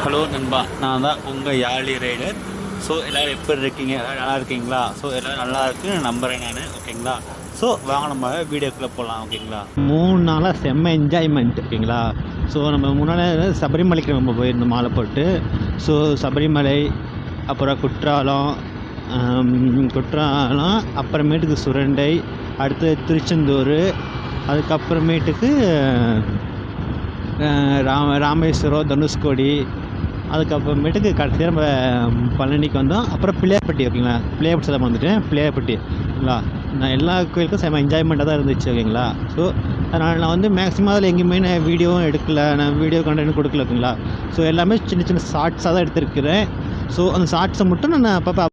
Hello நண்பா, நான் தான் உங்கள் யாழி ரைடர். ஸோ எல்லோரும் எப்படி இருக்கீங்க? எல்லோரும் நல்லா இருக்கீங்களா? ஸோ எல்லோரும் நல்லா இருக்குன்னு நம்புகிறேன் நான். ஓகேங்களா? ஸோ வாங்க நம்ம வீடியோக்குள்ளே போகலாம். ஓகேங்களா? 3 நாளாக செம்ம என்ஜாய்மெண்ட். ஓகேங்களா? ஸோ நம்ம முன்னாடி சபரிமலைக்கு நம்ம போயிருந்தோம் மாலை போட்டு. ஸோ சபரிமலை, அப்புறம் குற்றாலம், அப்புறமேட்டுக்கு சுரண்டை, அடுத்து திருச்செந்தூர், அதுக்கப்புறமேட்டுக்கு ராமேஸ்வரம், தனுஷ்கோடி, அதுக்கப்புறமேட்டுக்கு கடைசியாக நம்ம பழனிக்கு வந்தோம். அப்புறம் பிள்ளையார்பட்டி. ஓகேங்களா? பிள்ளையார்பட்டி தான் வந்துட்டேன். பிள்ளையார்பட்டி. ஓகேங்களா? நான் எல்லா கோயிலுக்கும் செம்ம என்ஜாய்மெண்ட்டாக தான் இருந்துச்சு. ஓகேங்களா? ஸோ அதனால் நான் வந்து மேக்ஸிமம் அதில் எங்கேயுமே நான் வீடியோவும் எடுக்கல, நான் வீடியோ கண்டென்ட் கொடுக்கல. ஓகேங்களா? ஸோ எல்லாமே சின்ன சின்ன ஷார்ட்ஸாக தான் எடுத்துருக்கிறேன். ஸோ அந்த ஷார்ட்ஸை மட்டும் நான் அப்பப்போ